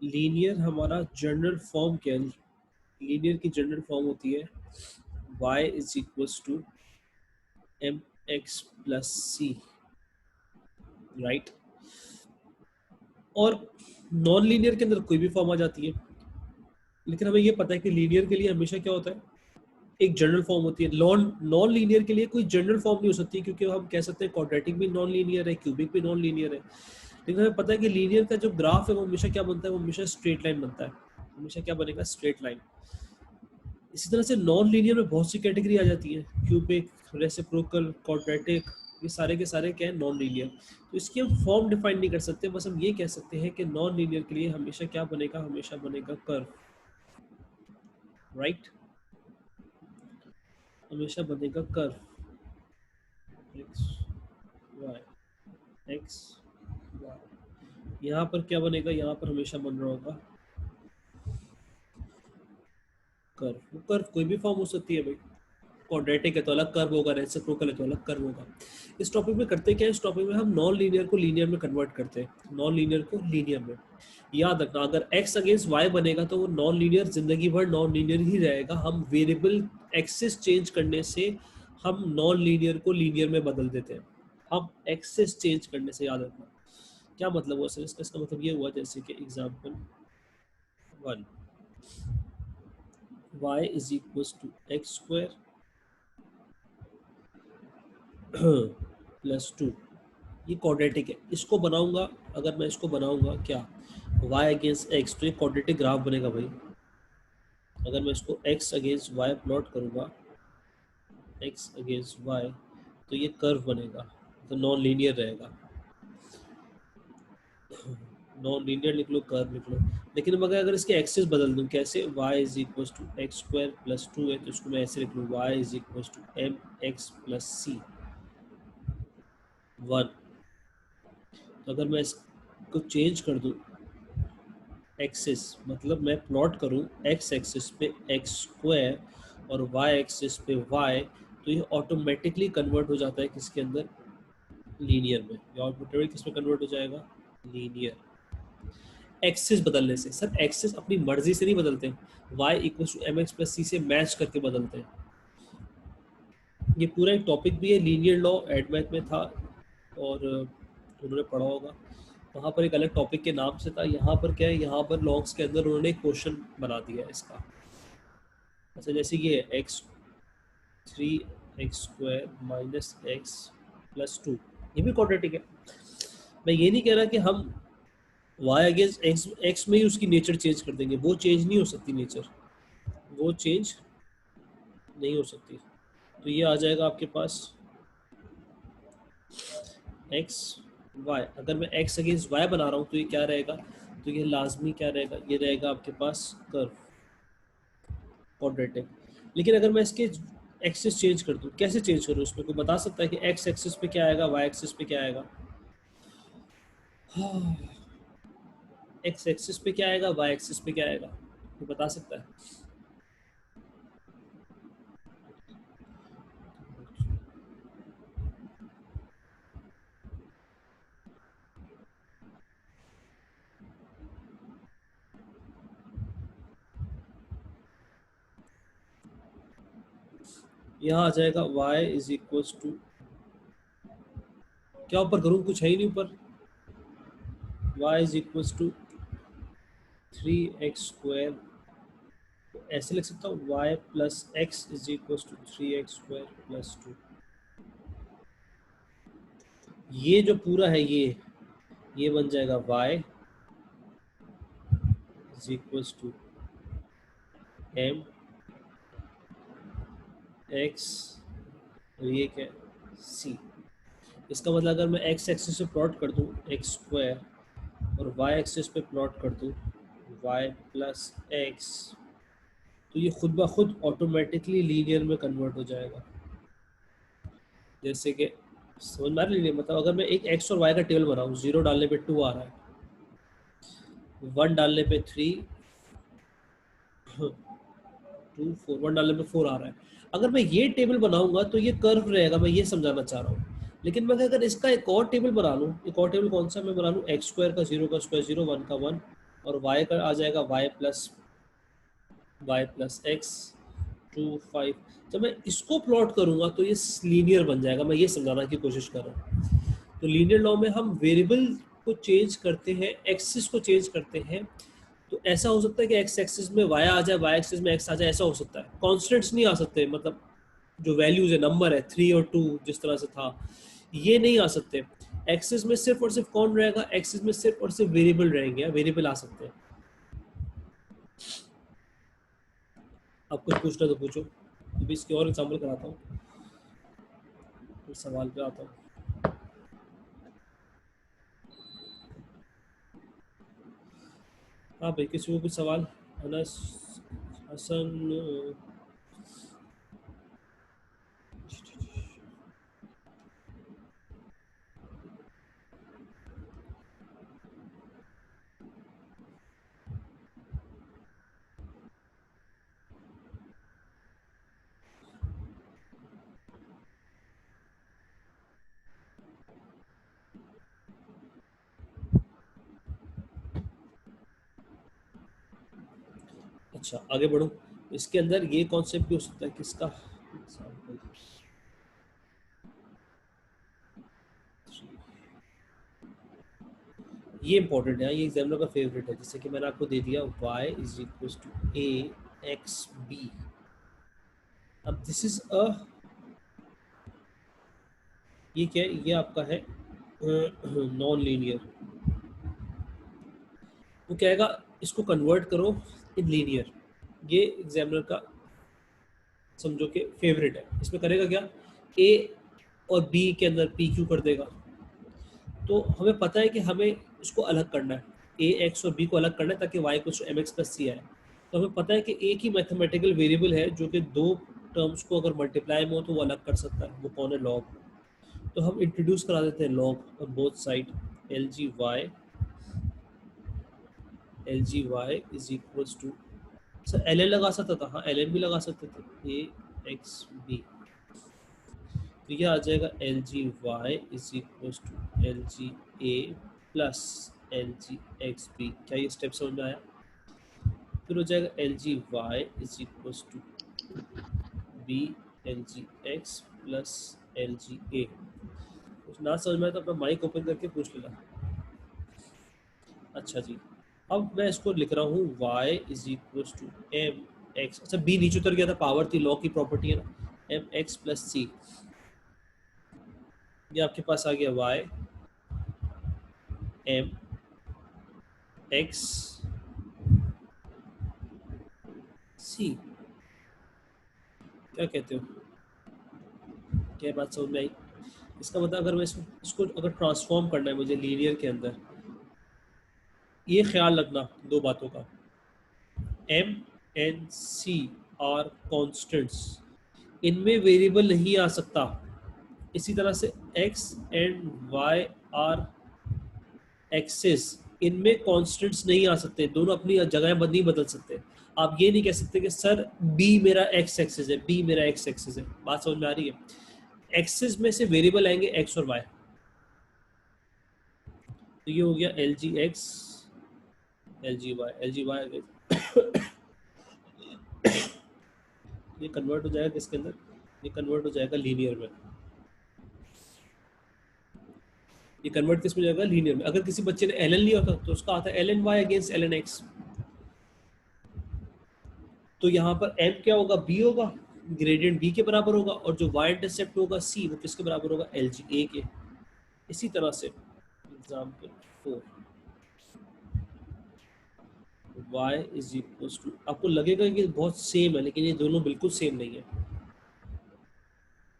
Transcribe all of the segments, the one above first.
Linear हमारा general form क्या है? लीनियर की जनरल फॉर्म होती है y is equals to M x plus c, right. और नॉन लीनियर के अंदर कोई भी फॉर्म आ जाती है, लेकिन हमें ये पता है कि लीनियर के लिए हमेशा क्या होता है, एक जनरल फॉर्म होती है। नॉन नॉन लीनियर के लिए कोई जनरल फॉर्म नहीं हो सकती, क्योंकि हम कह सकते हैं क्वाड्रेटिक भी नॉन लीनियर है, क्यूबिक भी नॉन लीनियर है। लेकिन हमें पता है कि लीनियर का जो ग्राफ है वो हमेशा क्या बनता है, वो हमेशा स्ट्रेट लाइन बनता है, हमेशा क्या बनेगा, स्ट्रेट लाइन। इसी तरह से नॉन लीनियर में बहुत सी कैटेगरी आ जाती है, क्यूबिक, रेसिप्रोकल, क्वाड्रेटिक, ये सारे के सारे क्या है, नॉन लीनियर। तो इसकी हम फॉर्म डिफाइन नहीं कर सकते, बस हम ये कह सकते हैं कि नॉन लीनियर के लिए हमेशा क्या बनेगा, हमेशा बनेगा कर्व, राइट, हमेशा बनेगा curve, x y x y. यहाँ पर क्या बनेगा, यहाँ पर हमेशा बन रहा होगा कर्व। वो कर्व कोई भी फॉर्म हो सकती है भाई, क्वाड्रेटिक है तो अलग कर्व होगा, रेसिप्रोकल है तो अलग कर्व होगा। इस टॉपिक में करते क्या है, इस टॉपिक में हम नॉन लीनियर को लीनियर में कन्वर्ट करते हैं, नॉन लीनियर को लीनियर में। याद रखना, अगर x अगेंस्ट y बनेगा तो वो नॉन लीनियर जिंदगी भर नॉन लीनियर ही रहेगा। हम वेरिएबल एक्सिस चेंज करने से हम नॉन लीनियर को लीनियर में बदल देते हैं, हम एक्सिस चेंज करने से। याद रखना क्या मतलब हुआ सर इसका मतलब ये हुआ, जैसे कि example 1, y is equals to x square plus 2, ये क्वाड्रेटिक है। इसको बनाऊंगा, अगर मैं इसको बनाऊंगा क्या, y अगेंस्ट x, तो ये क्वाड्रेटिक ग्राफ बनेगा भाई। अगर मैं इसको x अगेंस्ट y प्लॉट करूंगा, x अगेंस्ट y, तो ये कर्व बनेगा, तो नॉन लीनियर रहेगा। नॉन लीनियर लिख लो, कर्व लिख लो। लेकिन अगर इसके एक्सिस बदल दूं, कैसे, y is equals to x square plus 2 है, तो इसको मैं ऐसे लिख लूँ, y is equals to M x plus C 1। तो अगर मैं इसको चेंज कर दूं एक्सिस, मतलब मैं प्लॉट करूं एक्स एक्सिस पे एक्स स्क्वायर और वाई एक्सिस पे वाई, तो ये ऑटोमेटिकली कन्वर्ट हो जाता है किसके अंदर, लीनियर में। ये ऑटोमेटिकली किस में कन्वर्ट हो जाएगा, लीनियर। एक्सिस बदलने से सर, एक्सिस अपनी मर्जी से नहीं बदलते, Y equal to M x plus C से मैच करके बदलते हैं। ये पूरा एक टॉपिक भी है, लीनियर लॉ एडमैथ में था, और उन्होंने पढ़ा होगा। वहाँ पर एक अलग टॉपिक के नाम से था, यहाँ पर क्या है, यहाँ पर लॉग्स के अंदर उन्होंने एक क्वेश्चन बना दिया है इसका। अच्छा, जैसे ये x 3x square minus x plus 2, ये भी क्वाड्रेटिक है। मैं ये नहीं कह रहा कि हम y अगेंस्ट x में ही उसकी नेचर चेंज कर देंगे, वो चेंज नहीं हो सकती नेचर, वो चेंज नहीं हो सकती। तो ये आ जाएगा आपके पास x y। अगर मैं x अगेंस्ट y बना रहा हूँ तो ये क्या रहेगा, तो ये लाजमी क्या रहेगा, ये रहेगा आपके पास कर्व, क्वाड्रेटिक। लेकिन अगर मैं इसके एक्सिस चेंज कर दूँ, कैसे चेंज करूँ, उसमें कोई बता सकता है कि x एक्सिस पे क्या आएगा, y एक्सिस पे क्या आएगा, x एक्सिस पे क्या आएगा, y एक्सिस पे क्या आएगा, कोई बता सकता है। यहाँ आ जाएगा y इज इक्वल्स टू, क्या ऊपर करूँ, कुछ है ही नहीं ऊपर, y is equals to 3x square, ऐसे लिख सकता हूँ y plus x is equals to 3x square plus 2। ये जो पूरा है ये बन जाएगा y is equals to M x, और ये क्या है, सी। इसका मतलब अगर मैं x एक्सिस पे प्लॉट कर दूँ एक्स स्क्वायर और y एक्सिस पे प्लॉट कर दूँ y प्लस एक्स, तो ये खुद ब खुद ऑटोमेटिकली लीनियर में कन्वर्ट हो जाएगा। जैसे कि समझ में आ रही है, मतलब अगर मैं एक x और y का टेबल बनाऊँ, 0 डालने पे 2 आ रहा है, 1 डालने पे 3, 2 4, 1 डालने पे 4 आ रहा है। अगर मैं ये टेबल बनाऊंगा तो ये कर्व रहेगा, मैं ये समझाना चाह रहा हूँ। लेकिन मैं अगर इसका एक और टेबल बना लूँ, एक और टेबल कौन सा मैं बना लूँ, एक्स स्क्वायर का 0 का स्क्वायर 0, 1 का 1, और y का आ जाएगा y प्लस एक्स 2 5। जब मैं इसको प्लॉट करूंगा तो ये लीनियर बन जाएगा। मैं ये समझाने की कोशिश कर रहा हूँ। तो लीनियर लॉ में हम वेरिएबल को चेंज करते हैं, एक्सिस को चेंज करते हैं। तो ऐसा हो सकता है कि एक्स एक्सिस में y आ जाए, y एक्सिस में x आ जाए, ऐसा हो सकता है। कॉन्स्टेंट्स नहीं आ सकते, मतलब जो वैल्यूज है, नंबर है 3 और 2 जिस तरह से था, ये नहीं आ सकते। एक्सिस में सिर्फ और सिर्फ कौन रहेगा, एक्सिस में सिर्फ और सिर्फ वेरिएबल रहेंगे, वेरिएबल आ सकते हैं। अब कुछ पूछना तो पूछो, अभी इसके और एग्जाम्पल कराता हूँ, इस सवाल पे आता हूँ। हाँ भाई, किसी को कुछ सवाल? अनस, हसन, अच्छा आगे बढ़ो। इसके अंदर ये कॉन्सेप्ट भी हो सकता है किसका, ये इंपॉर्टेंट है, ये एग्जामिनर का फेवरेट है। जैसे कि मैंने आपको दे दिया y is equal to a x b। अब दिस इज अ, ये क्या है, ये आपका है नॉन लीनियर। वो कहेगा इसको कन्वर्ट करो इन लीनियर। ये एग्जामिनर का समझो कि फेवरेट है। इसमें करेगा क्या, a और b के अंदर p q कर देगा। तो हमें पता है कि हमें इसको अलग करना है, a x और b को अलग करना है ताकि y कुछ एम एक्स प्लस सी आए। तो हमें पता है कि एक ही मैथमेटिकल वेरिएबल है जो कि दो टर्म्स को अगर मल्टीप्लाई में हो तो वो अलग कर सकता है, वो कौन है, लॉग। तो हम इंट्रोड्यूस करा देते हैं log on both side. L ji Y is equals to, sir l n लगा सकता था, हाँ एल एन भी लगा सकते थे, ए एक्स बी। तो ये आ जाएगा L ji Y is equals to L G A plus L ji X B. क्या ये स्टेप समझ में आया? फिर हो जाएगा L ji Y is equals to B L ji X plus L G A. कुछ ना समझ में आया तो अपना माइक ओपन करके पूछ लेना। अच्छा जी, अब मैं इसको लिख रहा हूँ y is equals to M x. अच्छा b नीचे उतर गया था, पावर थी, लॉ की प्रॉपर्टी है ना, एम एक्स प्लस सी। ये आपके पास आ गया y एम एक्स सी। क्या कहते हो, क्या बात समझ में आई? इसका मतलब अगर मैं इसको अगर ट्रांसफॉर्म करना है मुझे लीनियर के अंदर, ये ख्याल रखना दो बातों का, m and c are constants, इनमें वेरिएबल नहीं आ सकता। इसी तरह से x and y are axes, इनमें कॉन्स्टेंट्स नहीं आ सकते, दोनों अपनी जगह नहीं बदल सकते। आप ये नहीं कह सकते कि सर b मेरा x एक्सेस है, b मेरा x एक्सेस है। बात समझ में आ रही है? एक्सेस में से वेरिएबल आएंगे x और y। तो ये हो गया एल जी x L G y, l जी वाई ये कन्वर्ट हो जाएगा किसके अंदर, ये कन्वर्ट हो जाएगा लीनियर में। ये कन्वर्ट किस में जाएगा, लीनियर में। अगर किसी बच्चे ने एल एन लिया होता तो उसका आता है L N Y against L N X. तो यहाँ पर m क्या होगा, b होगा, ग्रेडियंट b के बराबर होगा, और जो y इंटरसेप्ट होगा c, वो किसके बराबर होगा, एल जी ए के। इसी तरह से example 4, y is equal to, आपको लगेगा कि बहुत सेम है, लेकिन ये दोनों बिल्कुल सेम नहीं है।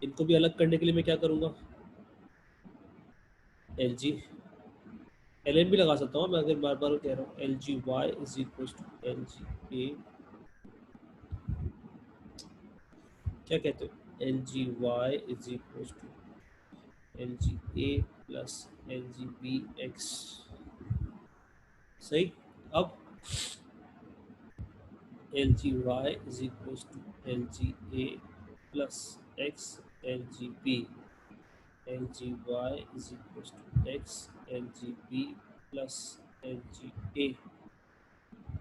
इनको भी अलग करने के लिए मैं क्या करूँगा, एल जी एल एन भी लगा सकता हूँ मैं, अगर बार बार कह रहा हूँ L ji Y is equal to L G A, क्या कहते हो, L ji Y is equal to L G A plus L G B X. सही। अब L ji Y is equal to L G A plus X L G B, L ji Y is equal to X L G B plus L G A.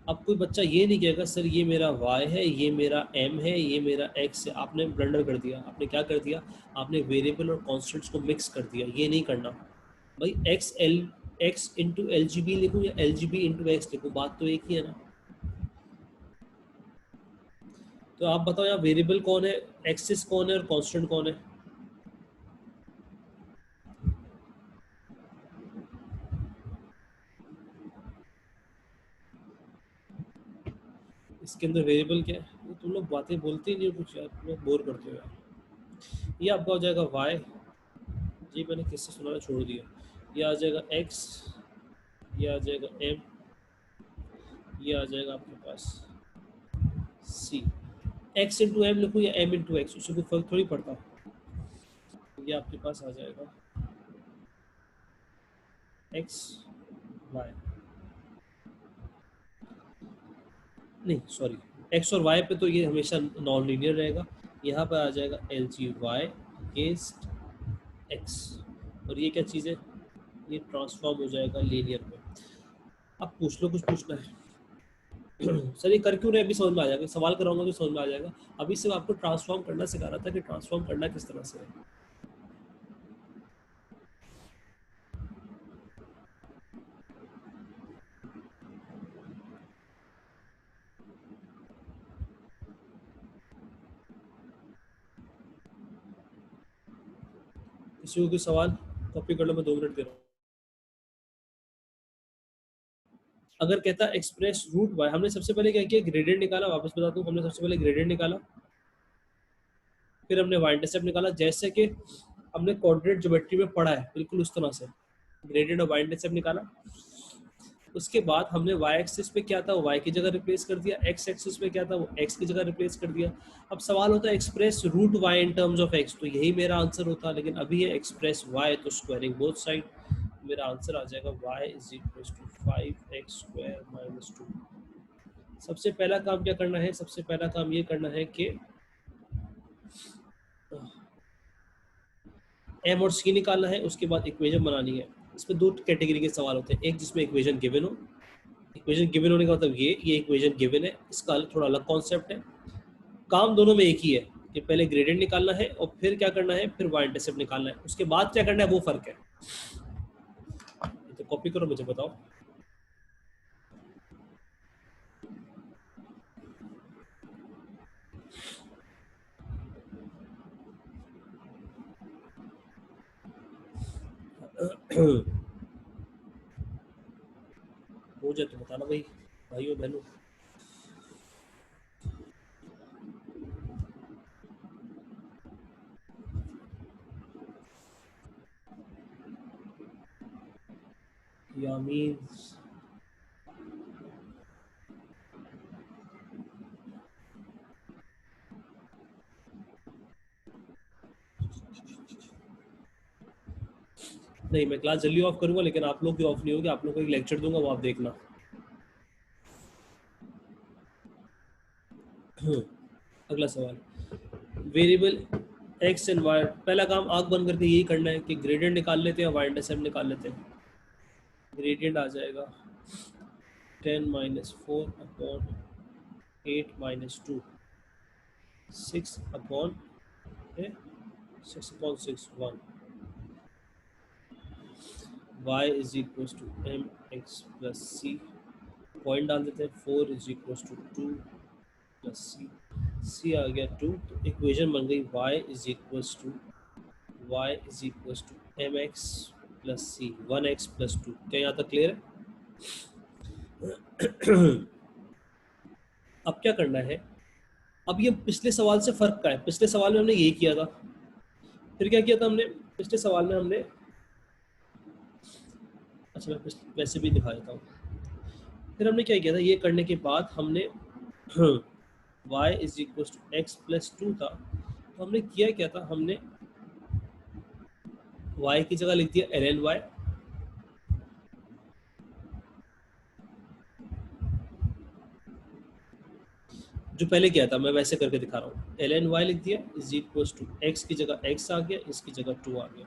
अब कोई बच्चा ये नहीं कहेगा sir ये मेरा y है, ये मेरा m है, ये मेरा x है। आपने ब्लंडर कर दिया। आपने क्या कर दिया? आपने वेरिएबल और कॉन्स्टेंट्स को मिक्स कर दिया। ये नहीं करना भाई। x into L G B लिखूँ या L G B into X लिखूँ, बात तो एक ही है ना। तो आप बताओ यहाँ वेरिएबल कौन है, एक्सिस कौन है और कांस्टेंट कौन है? इसके अंदर वेरिएबल क्या है? तुम लोग बातें बोलते ही नहीं हो कुछ यार, तुम्हें बोर करते हो यार। ये आपका हो जाएगा y, जी मैंने किससे सुनाना छोड़ दिया। ये आ जाएगा x, ये आ जाएगा m, ये आ जाएगा आपके पास c। x इंटू एम लिखूँ या m इंटू एक्स, उससे कोई फर्क थोड़ी पड़ता। ये आपके पास आ जाएगा x y, नहीं सॉरी, x और y पे तो ये हमेशा नॉन लीनियर रहेगा। यहाँ पर आ जाएगा एल जी वाई अगेंस्ट x, और ये क्या चीज़ है? ये ट्रांसफॉर्म हो जाएगा लीनियर में। अब पूछ लो, कुछ पूछना है? सर ये कर क्यों रहे, अभी समझ में आ जाएगा। सवाल कराऊंगा तो समझ में आ जाएगा। अभी सिर्फ आपको ट्रांसफॉर्म करना सिखा रहा था कि ट्रांसफॉर्म करना किस तरह से है। किसी को कोई सवाल? कॉपी कर लो, मैं 2 मिनट दे रहा हूँ। अगर कहता एक्सप्रेस रूट वाई, हमने सबसे पहले क्या किया? ग्रेडियंट निकाला। वापस बताता हूँ, हमने सबसे पहले ग्रेडियंट निकाला, फिर हमने वाई इंटरसेप्ट निकाला, जैसे कि हमने कोऑर्डिनेट ज्योमेट्री में पढ़ा है, बिल्कुल उस तरह से ग्रेडियंट और वाई इंटरसेप्ट निकाला। उसके बाद हमने वाई एक्सिस पे क्या था वो वाई की जगह रिप्लेस कर दिया, एक्स एक्सिस पे क्या था वो एक्स की जगह रिप्लेस कर दिया। अब सवाल होता है express root Y in terms of X, तो यही मेरा आंसर होता, लेकिन अभी है एक्सप्रेस वाई, तो स्क्वायरिंग बोथ साइड, मेरा आंसर आ जाएगा y is equal to 5x square minus 2। सबसे पहला काम क्या करना है? सबसे पहला काम ये करना है कि m और c निकालना है, उसके बाद इक्वेशन बनानी है। इसमें 2 कैटेगरी के सवाल होते हैं, एक जिसमें इक्वेशन गिवन हो, इक्वेशन गिवन होने का मतलब ये इक्वेशन गिवन है, इसका थोड़ा अलग कॉन्सेप्ट है। काम दोनों में एक ही है कि पहले ग्रेडियंट निकालना है और फिर क्या करना है, फिर वाई इंटरसेप्ट निकालना है, उसके बाद क्या करना है वो फर्क है। तो कॉपी करो, मुझे बताओ। हो जाए तो बताना भाई, भाइयों बहनों। यामीन नहीं, मैं क्लास जल्दी ऑफ करूंगा, लेकिन आप लोग की ऑफ नहीं होगी। आप लोग को एक लेक्चर दूंगा, वो आप देखना। अगला सवाल, वेरिएबल एक्स एंड वाई। पहला काम आंख बंद करके यही करना है कि ग्रेडियंट निकाल लेते हैं, वाई इंटरसेप्ट निकाल लेते हैं। ग्रेडियंट आ जाएगा 10 minus 4 upon 8 minus 2, 6 upon 6 1। y is equal to M x plus C, point डाल देते हैं, 4 is equal to 2 plus C, C आ गया 2, तो इक्वेशन बन गई y is equal to M x plus C, 1x plus 2। क्या यहाँ तक क्लियर है? अब क्या करना है? अब ये पिछले सवाल से फर्क का है। पिछले सवाल में हमने यही किया था, फिर क्या किया था हमने पिछले सवाल में? हमने, अच्छा मैं वैसे भी दिखा देता हूँ। फिर हमने क्या किया था? ये करने के बाद हमने y is equal to X plus 2 था, तो हमने किया क्या था? हमने y की जगह लिख दिया ln y, जो पहले किया था मैं वैसे करके दिखा रहा हूँ। ln y लिख दिया इज इक्वल टू एक्स की जगह x आ गया, इसकी जगह 2 आ गया।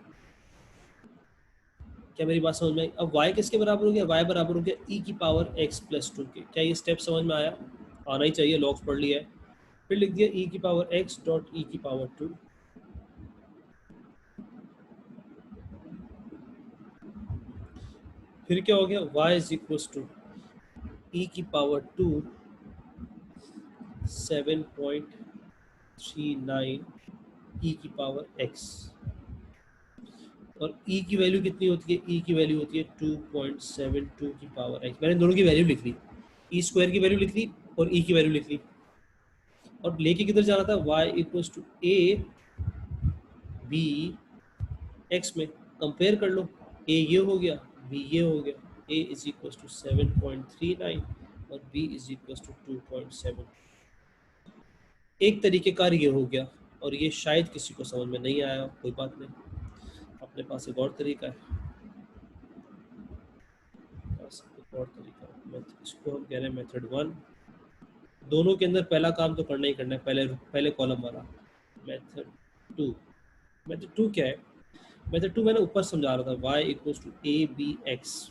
क्या मेरी बात समझ में आई? अब y किसके बराबर हो गया? y बराबर हो गया e की पावर x प्लस 2 के। क्या ये स्टेप समझ में आया? आना ही चाहिए, लॉग्स पढ़ लिया है। फिर लिख दिया e की पावर x डॉट e की पावर 2। फिर क्या हो गया? y is equal to e की पावर 2 7.39 e की पावर x। और e की वैल्यू कितनी होती है? e की वैल्यू होती है 2.72 की पावर x। मैंने दोनों की वैल्यू लिख ली, e स्क्वायर की वैल्यू लिख ली और e की वैल्यू लिख ली। और लेके किधर जाना था? y equals to a b x में। कंपेयर कर लो, a ये हो गया, b ये हो गया। a इज इक्वल्स टू 7.39 और b इज इक्वल्स टू 2.7। एक तरीके कार ये हो गया, और ये शायद किसी को समझ में नहीं आया, कोई बात नहीं, अपने पास एक और तरीका है। बस एक और तरीका है, इसको हम कह रहे हैं मेथड 1। दोनों के अंदर पहला काम तो करना ही करना है, पहले कॉलम वाला। मेथड 2, मेथड 2 क्या है? मेथड 2 मैंने ऊपर समझा रहा था, y equals to A B X.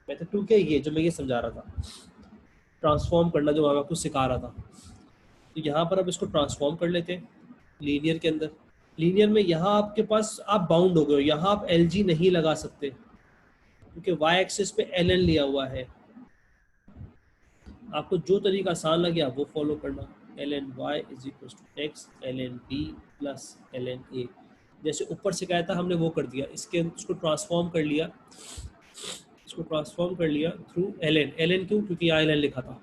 Method 2 क्या है? ये जो मैं ये समझा रहा था, ट्रांसफॉर्म करना, जो मैं आपको सिखा रहा था। तो यहाँ पर आप इसको ट्रांसफॉर्म कर लेते हैं लीनियर के अंदर। लीनियर में यहाँ आपके पास आप बाउंड हो गए हो, यहाँ आप एल जी नहीं लगा सकते क्योंकि वाई एक्सिस पे एल एन लिया हुआ है। आपको जो तरीका आसान लगे आप वो फॉलो करना। L N Y is equal to X L N B plus L N A. जैसे ऊपर से कहा था हमने वो कर दिया, इसको ट्रांसफॉर्म कर लिया, इसको ट्रांसफॉर्म कर लिया through L N. L N क्यों? क्योंकि यहाँ एल एन लिखा था।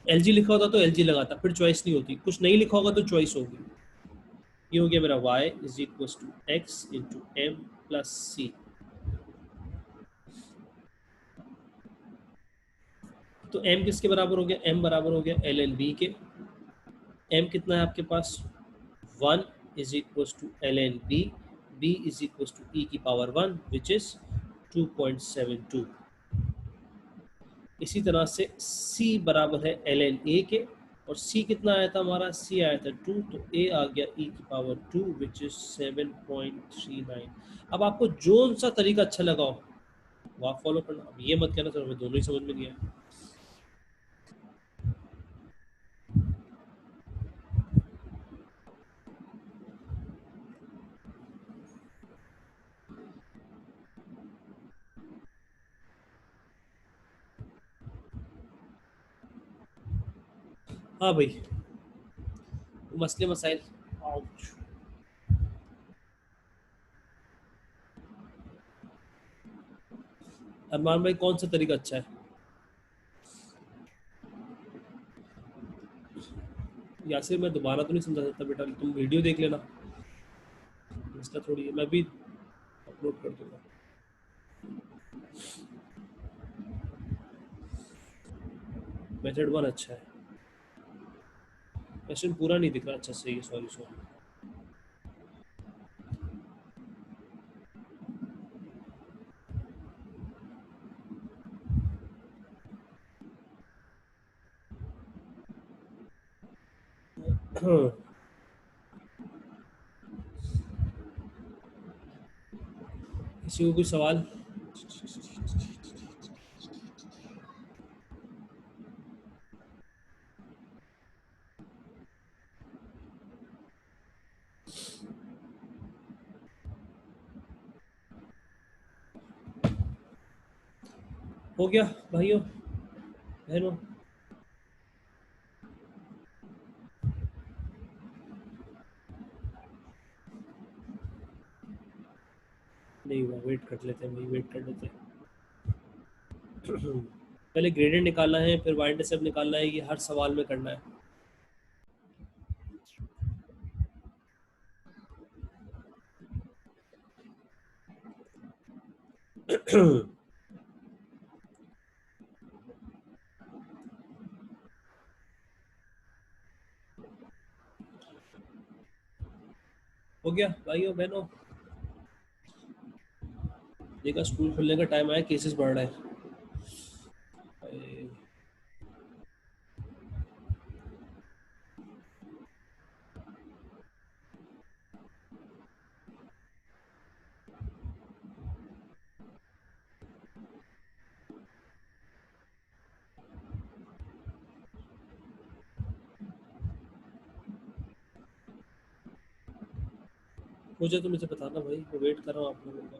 एल जी लिखा होता तो एल जी लगाता, फिर चॉइस नहीं होती। कुछ नहीं लिखा होगा तो चॉइस होगी। ये हो गया मेरा y is equal to X into M plus C. तो m किसके बराबर हो गया? m बराबर हो गया एल एन बी के। m कितना है आपके पास? 1 is equal to L N B, b is equal to e की पावर 1 विच इज 2.72। इसी तरह से c बराबर है एल एन ए के, और c कितना आया था हमारा? c आया था 2, तो a आ गया e की पावर 2 विच इज 7.39। अब आपको जो सा तरीका अच्छा लगाओ वो आप फॉलो करना। अब ये मत कहना सर हमें दोनों ही समझ में नहीं आया। हाँ भाई, मसले मसाइल। आउच। अरमान भाई कौन सा तरीका अच्छा है? यासिर मैं दोबारा तो नहीं समझा सकता बेटा, तुम वीडियो देख लेना, मसला थोड़ी है, मैं भी अपलोड कर दूंगा। मेथड 1 अच्छा है। क्वेश्चन पूरा नहीं दिख रहा अच्छा से, ये सॉरी सॉरी। किसी को कोई सवाल? हो गया भाइयों बहनों? नहीं हुआ, वेट कर लेते हैं भाई, वेट कर लेते हैं। पहले ग्रेडेंट निकालना है, फिर वाई इंटरसेप्ट निकालना है, ये हर सवाल में करना है। हो गया भाइयों बहनों? देखा, स्कूल खुलने का टाइम आया, केसेस बढ़ रहे हैं। मुझे तो मुझे बताना भाई, मैं वेट कर रहा हूँ आप लोगों का।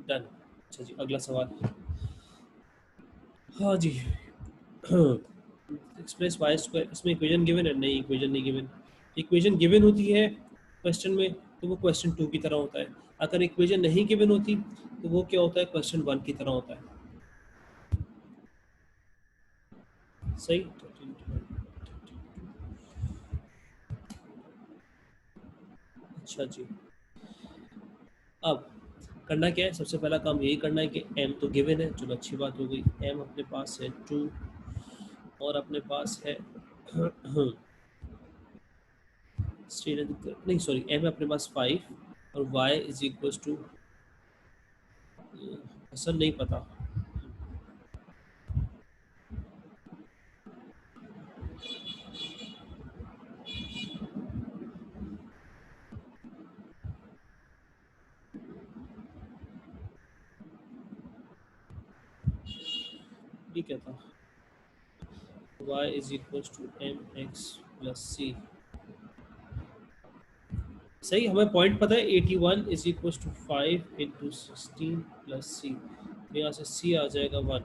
डन। अच्छा जी, अगला सवाल। हाँ जी। एक्सप्रेस वाई स्क्वायर, इसमें इक्वेशन गिवन है? नहीं, इक्वेशन नहीं गिवन। इक्वेशन गिवन होती है क्वेश्चन में तो वो क्वेश्चन 2 की तरह होता है, अगर इक्वेशन नहीं गिवन होती तो वो क्या होता है, क्वेश्चन 1 की तरह होता है। सही। अच्छा जी, अब करना क्या है, सबसे पहला काम यही करना है कि m तो गिवन है, चलो अच्छी बात हो गई। m अपने पास है 2 और अपने पास है श्रीनगर, नहीं सॉरी, m अपने पास 5 और y इज इक्वल टू, असल नहीं पता। ये क्या था, y is equal to M x plus C. सही, हमें पॉइंट पता है 81 is equal to 5 into 16 plus C, तो यहाँ से c आ जाएगा 1।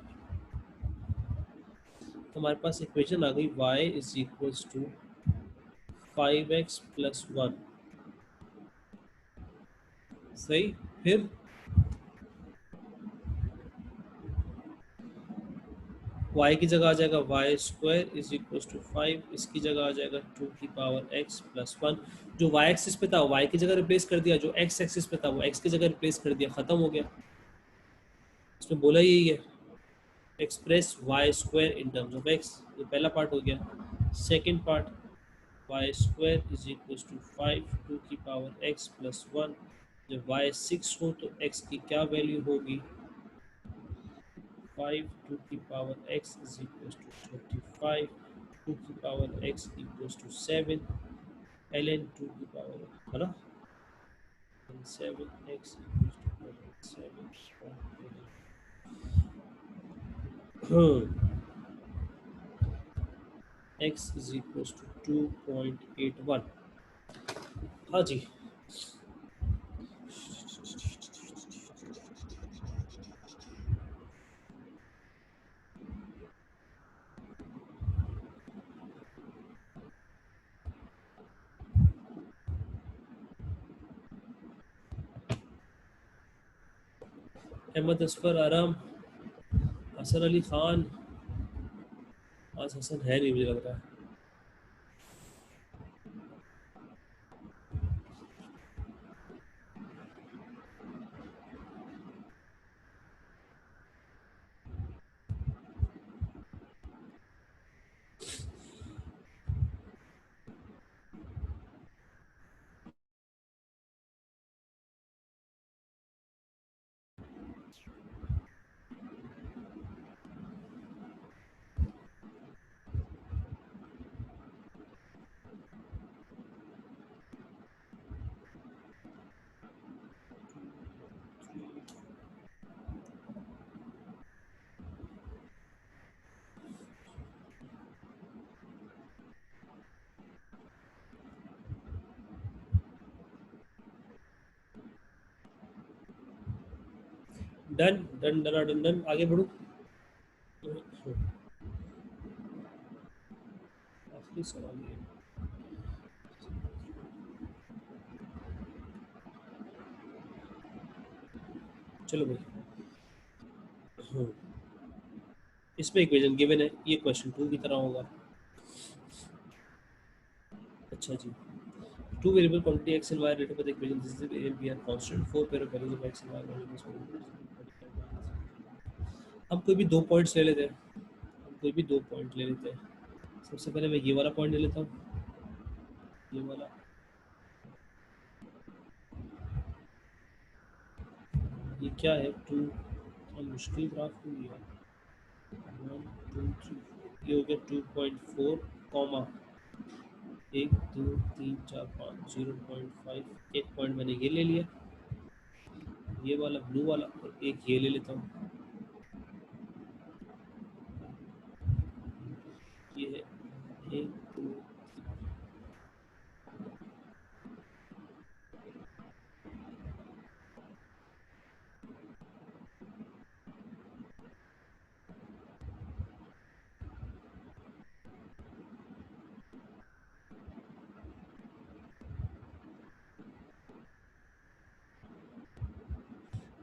तो हमारे पास इक्वेशन आ गई y is equal to 5x plus 1। सही। फिर y की जगह आ जाएगा Y square is equal to 5, इसकी जगह आ जाएगा 2 की पावर x प्लस 1। जो y एक्सिस पे था y की जगह रिप्लेस कर दिया, जो x एक्सिस पे था वो x की जगह रिप्लेस कर दिया, खत्म हो गया। इसमें बोला यही है, express Y square in terms of x। ये पहला पार्ट हो गया। Second part, Y square is equal to 5 2 की पावर x प्लस 1। जब y 6 हो तो x की क्या वैल्यू होगी, 5 2 की power x is equal to 35, 2 की power x equal to 7, ln 2 की पावर, है ना, 7x equal to 7। x is equal to 2.81। हाँ जी। अहमद असफर आराम, हसन अली खान, आज हसन है नहीं मुझे लग रहा है। Done done done done done, आगे बढ़ो। आखिरी सवाल ये, चलो भाई। इसमें इक्वेशन गिवन है, ये क्वेश्चन 2 की तरह होगा। अच्छा जी, two variable quantity x and y are written by the equation this is a and b are constant, four pair of values of x and y are हम कोई भी दो पॉइंट्स ले लेते हैं, हम कोई भी दो पॉइंट ले लेते हैं। सबसे पहले मैं ये वाला पॉइंट ले लेता हूँ, ये वाला, ये क्या है 2, मुश्किल ग्राफ को लिया, 1 2 3, ये हो गया 2.4 कॉमा, 1 2 3 4 5 0.5, एक पॉइंट मैंने ये ले लिया, ये वाला ब्लू वाला, और एक ये ले लेता हूँ, ये है 1 2,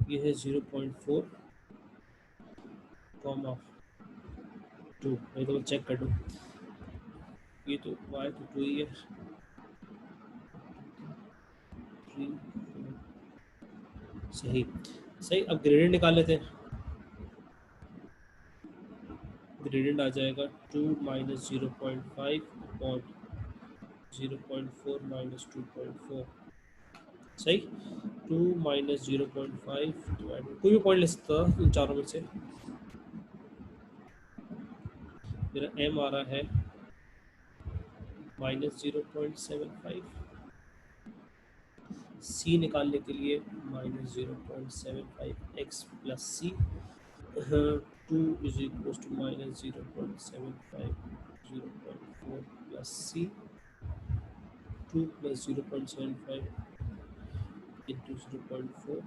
ये है 0.4 कॉमा 2, मैं तो चेक कर दूँ, ये तो y तो 2 ही है, 3 सही सही। अब ग्रेडियंट निकाल लेते हैं, ग्रेडियंट आ जाएगा 2 माइनस 0.5 अपॉन 0.4 माइनस 2.4, सही। 2 माइनस 0.5 कोई भी पॉइंट ले सकता था इन चारों में से। मेरा m आ रहा है माइनस 0.75, c निकालने के लिए minus 0.75 x plus C, 2 is equal to minus 0.75 0.4 plus C, 2 plus 0.75 into 0.4,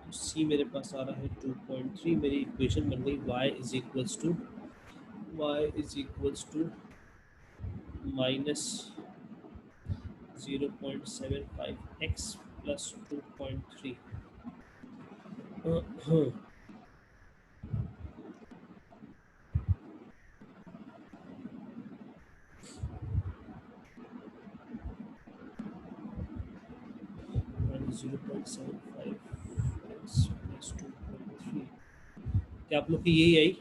तो सी मेरे पास आ रहा है 2.3। मेरी इक्वेशन बन गई y is equals to minus 0.75 x plus 2.3। Minus 0.75 x plus 2.3, क्या आप लोग की यही आई?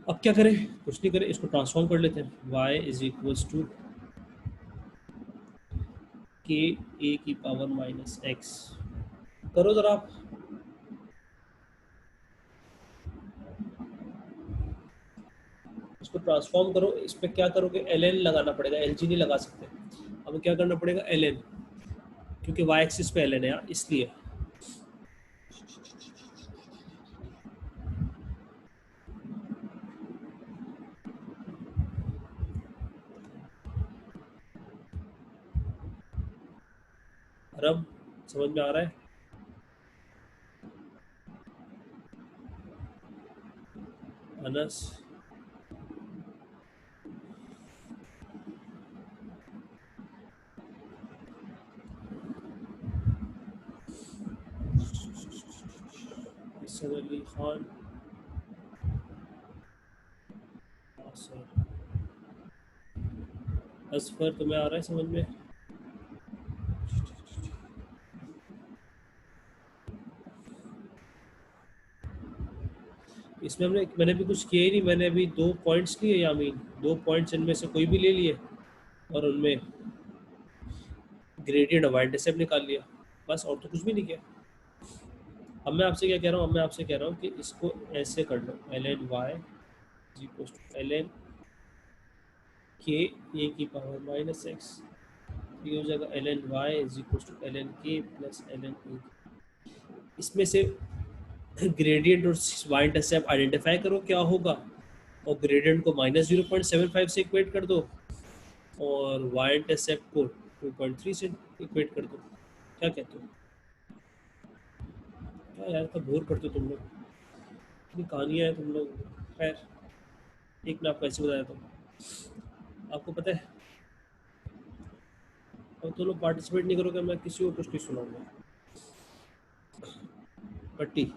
अब क्या करें? कुछ नहीं करें, इसको ट्रांसफॉर्म कर लेते हैं। y इज इक्वल्स टू के ए की पावर माइनस एक्स। करो जरा आप, इसको ट्रांसफॉर्म करो। इस पर क्या करोगे? एल एन लगाना पड़ेगा, एल जी नहीं लगा सकते। अब क्या करना पड़ेगा? एल एन, क्योंकि वाई एक्सिस पे एल एन है यार, इसलिए। रब समझ में आ रहा है? अनस हसन अली खान सर, असफर तुम्हें आ रहा है समझ में? इसमें मैंने भी कुछ किया ही नहीं। मैंने अभी 2 पॉइंट्स लिए यामीन, 2 पॉइंट्स इनमें से कोई भी ले लिए और उनमें ग्रेडियंट वाई इंटरसेप्ट निकाल लिया, बस। और तो कुछ भी नहीं किया। अब मैं आपसे क्या कह रहा हूँ? अब मैं आपसे कह रहा हूँ कि इसको ऐसे कर लो, L N Y is equal to L N K A की पावर माइनस एक्स। ये हो जाएगा L N Y is equal to L N K plus L N A. इसमें से ग्रेडियंट और वाई इंटरसेप्ट आइडेंटिफाई करो क्या होगा, और ग्रेडियंट को माइनस 0.75 से इक्वेट कर दो और वाई इंटरसेप्ट को 2.3 से इक्वेट कर दो। क्या कहते हो? क्या यार, तब बोर करते हो तुम लोग, इतनी कहानियाँ हैं तुम लोग। खैर, एक मैं आपको ऐसे बता देता हूँ। आपको पता है, अब तो लोग पार्टिसिपेट नहीं करोगे, मैं किसी और कुछ नहीं सुनाऊंगा। पट्टी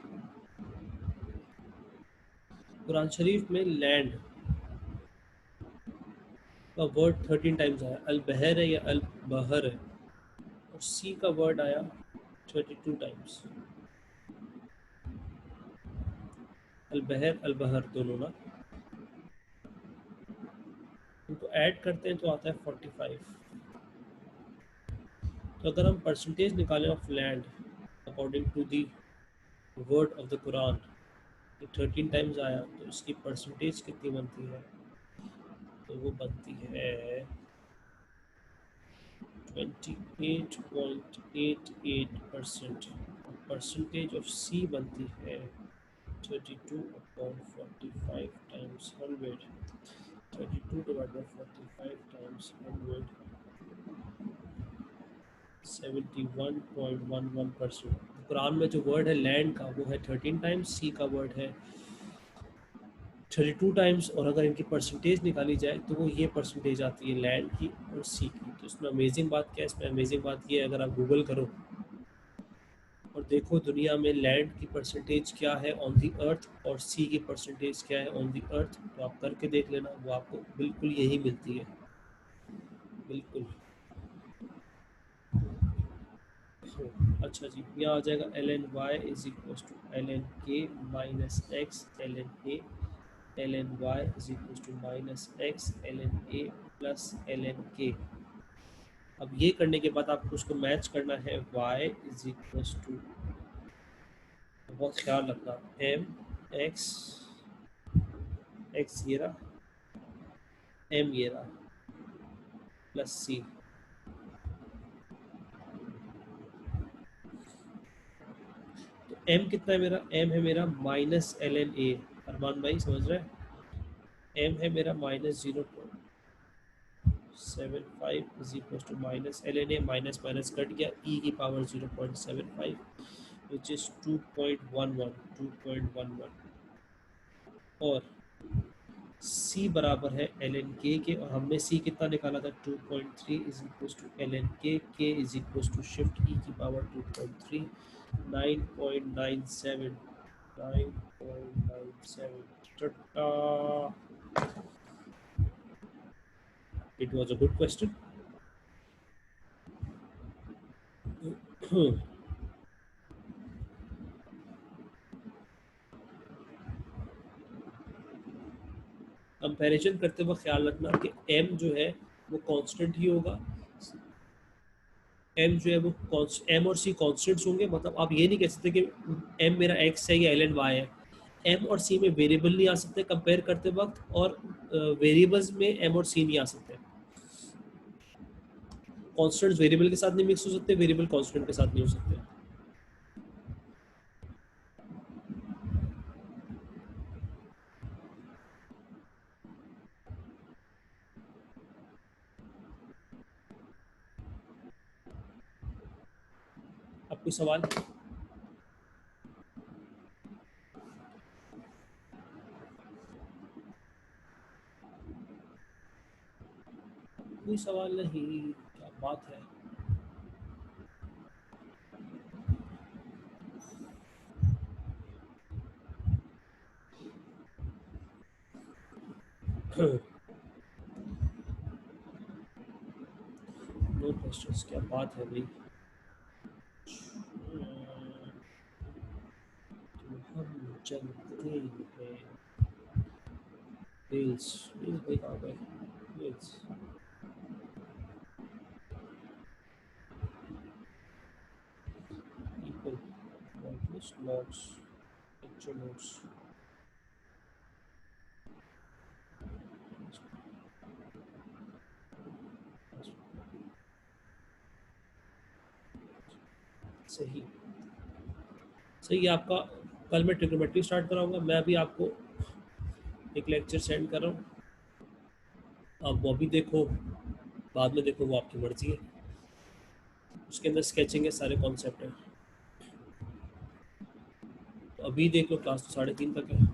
कुरान शरीफ में लैंड का वर्ड 13 टाइम्स आया। अल बहर है या अल बहर है, और सी का वर्ड आया 32 टाइम्स। अल बहर अल बहर दोनों ना, तो ऐड करते हैं तो आता है 45। तो अगर हम परसेंटेज निकालें of land according to the word of the Quran, 13 times आया, तो इसकी परसेंटेज कितनी बनती है? तो वो बनती है 28.88%। परसेंटेज ऑफ सी बनती है 32/45 टाइम्स 100। 32/45 टाइम्स 100 71.11%। कुरान में जो वर्ड है लैंड का वो है 13 टाइम्स, सी का वर्ड है 32 टाइम्स, और अगर इनकी परसेंटेज निकाली जाए तो वो ये परसेंटेज आती है लैंड की और सी की। तो इसमें अमेजिंग बात क्या है? इसमें अमेजिंग बात ये है, अगर आप गूगल करो और देखो दुनिया में लैंड की परसेंटेज क्या है ऑन दी अर्थ और सी की परसेंटेज क्या है ऑन दी अर्थ, तो आप करके देख लेना, वो आपको बिल्कुल यही मिलती है, बिल्कुल। अच्छा जी, यहाँ आ जाएगा ln y is equal to ln k minus X ln y is equal to minus X ln a plus ln k। अब ये करने के बाद आपको उसको मैच करना है y इज इक्वल टू, बहुत ख्याल रखना, m x ये रहा, m ये रहा, प्लस c। तो m कितना है मेरा? m है मेरा माइनस ln a। अरमान भाई समझ रहे हैं? m है मेरा minus 0.75 is equal to minus ln a, minus minus cut गया, e की पावर 0.75 विच इज 2.11। और c बराबर है ln k के, और हमने c कितना निकाला था? 2.3 is equal to ln k is equal to shift e की पावर 2.3 9.97 टटा। It was a good question. Comparison करते वक्त ख्याल रखना कि m जो है वो कांस्टेंट ही होगा, m जो है वो m और c कांस्टेंट्स होंगे। मतलब आप ये नहीं कह सकते कि m मेरा x है या ln y है। m और c में वेरिएबल नहीं आ सकते कंपेयर करते वक्त, और वेरिएबल्स में m और c नहीं आ सकते। कांस्टेंट्स वेरिएबल के साथ नहीं मिक्स हो सकते, वेरिएबल कांस्टेंट के साथ नहीं हो सकते। अब कोई सवाल? कोई सवाल नहीं, क्या बात है। नो क्वेश्चंस, क्या बात है भाई। हम चलते हैं रील्स भाई, कहाँ गए reels? people whitelist logs lecture notes। सही सही है आपका। कल मैं ट्रिग्नोमेट्री स्टार्ट कराऊंगा। मैं अभी आपको एक लेक्चर सेंड कर रहा हूँ, आप वो भी देखो, बाद में देखो, वो आपकी मर्जी है। उसके अंदर स्केचिंग है, सारे कॉन्सेप्ट हैं। तो अभी देख लो, क्लास तो 3:30 तक है,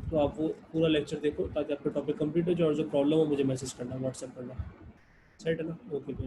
तो आप वो पूरा लेक्चर देखो ताकि आपका टॉपिक कंप्लीट हो जाए, और जो प्रॉब्लम हो मुझे मैसेज करना, व्हाट्सएप करना। सेट है ना? ओके।